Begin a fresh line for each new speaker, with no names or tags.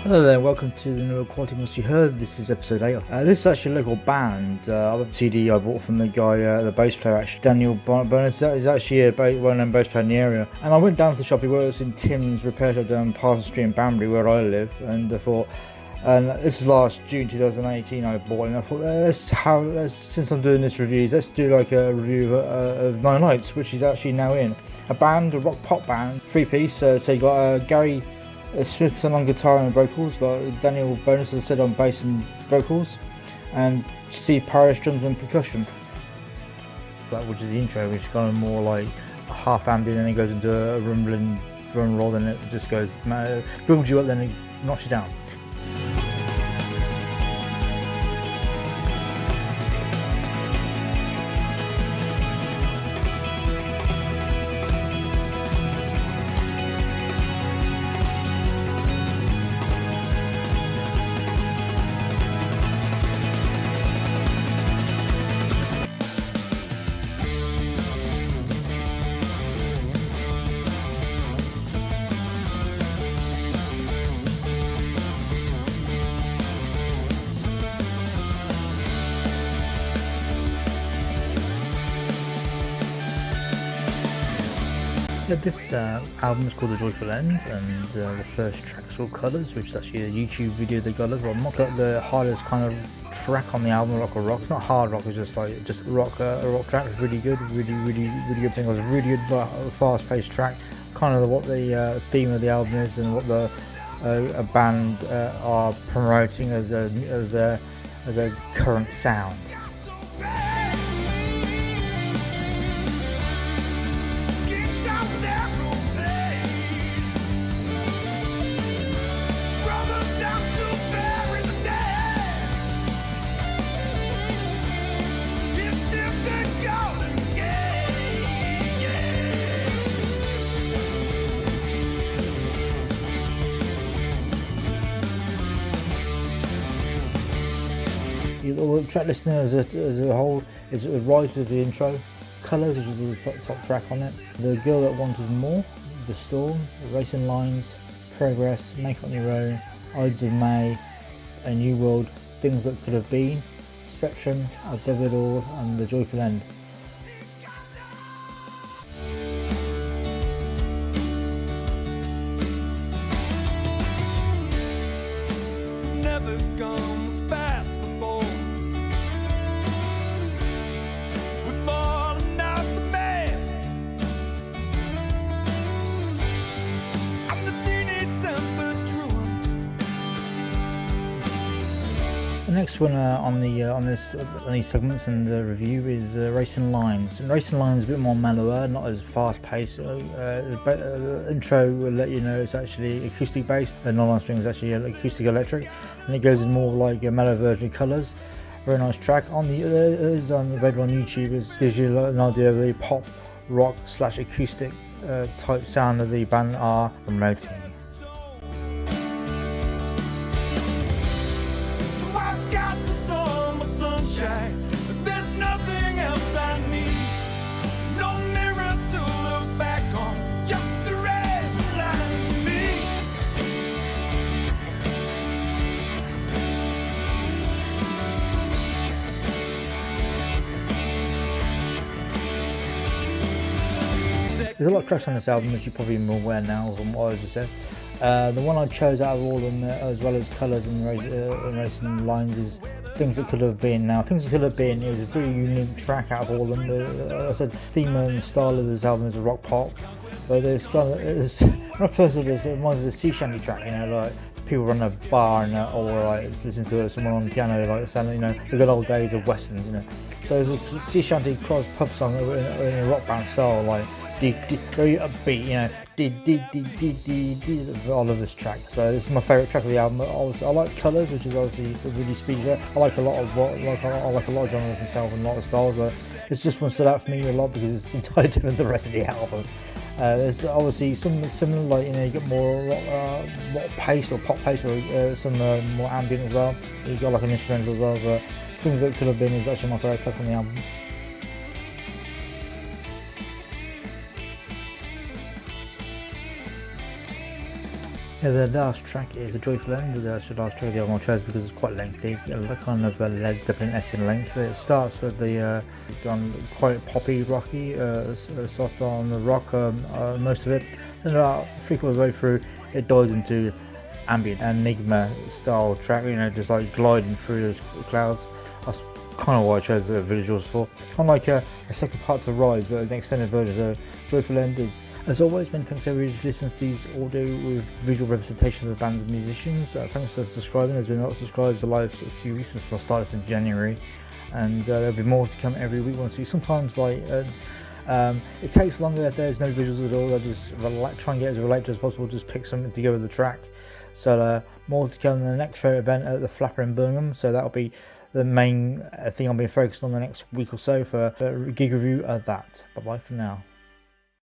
Hello there, welcome to the new Quality Must You Heard. This is episode 8. This is actually a local band. I got the CD I bought from the guy, the bass player, actually, Daniel Bonus. He's actually a well-known bass player in the area. And I went down to the shop. He works in Tim's repair shop down Parsons Street in Banbury, where I live. And I thought, and this is last June 2018 I bought it. And I thought, since I'm doing this review, let's do like a review of Nine Lights, which is actually now in. A band, a rock pop band, 3-piece. So you got Gary Smithson on guitar and vocals, got Daniel Bonus, as I said, on bass and vocals, and Steve Parrish drums and percussion. Which is the intro, which is kind of more like half ambient, and then it goes into a rumbling drum roll, and it just goes builds you up, then it knocks you down. This album is called The Joyful End, and the first track is called Colours, which is actually a YouTube video they got. Well, not the hardest kind of track on the album, rock or rock. It's not hard rock, it's just rock. A rock track. It's really good, really good thing. It was a really good, fast-paced track. Kind of what the theme of the album is, and what the a band are promoting as a current sound. The track listing as a whole is Rise with the intro, Colours, which is the top track on it, The Girl That Wanted More, The Storm, Racing Lines, Progress, Make On Your Own, Ides of May, A New World, Things That Could Have Been, Spectrum, Above It All, and The Joyful End.
Never comes fast.
The next one on these segments and the review is Racing Lines. And Racing Lines is a bit more mellower, not as fast paced. Intro will let you know it's actually acoustic based, and non-on string is actually acoustic electric, and it goes in more like a mellow version of Colours. Very nice track. Is available on YouTube. It gives you an idea of the pop rock / acoustic type sound that the band are promoting.
There's nothing else I need. No mirror to look back on, just the racing lines to me.
There's a lot of tracks on this album, as you're probably more aware now from what I just said. The one I chose out of all of them, as well as Colours and Racing Lines, is Things That Could Have Been. Now, Things That Could Have Been is a pretty unique track out of all of them. I said theme and style of this album is a rock pop, but it's kind of, when I first heard this, it reminds me of the sea shanty track, like people run a bar or like listen to someone on the piano, like sound, the good old days of westerns, So there's a sea shanty cross pub song in a rock band style, like very upbeat, I love this track. So this is my favourite track of the album. I like Colours, which is obviously really speedy. I like a lot of genres myself and a lot of styles, but it's just one stood out for me a lot because it's entirely different than the rest of the album. There's obviously some similar, like you get more rock pace or pop pace, or some more ambient as well. You got like an instrumental as well, but Things That Could Have Been is actually my favourite track on the album. Yeah, the last track is a Joyful End. That's the last track of my chose because it's quite lengthy, kind of Led Zeppelin-esque in length. It starts with the quite poppy, rocky, soft on the rock, most of it. Then about 3/4 way through, it dives into ambient Enigma style track, just like gliding through those clouds. That's kind of what I chose the visuals for. Kind of like a second part to Rise, but an extended version. So Joyful End is, as always, many thanks to everybody who listens to these audio with visual representations of the bands and musicians. Thanks for subscribing. There's been lots of subscribers the last few weeks since I started in January, and there'll be more to come every week. Once a week. Sometimes it takes longer if there's no visuals at all. I just try and get as related as possible. Just pick something together with the track. So more to come in the next fair event at the Flapper in Birmingham. So that'll be the main thing I'll be focused on the next week or so for a gig review of that. Bye bye for now.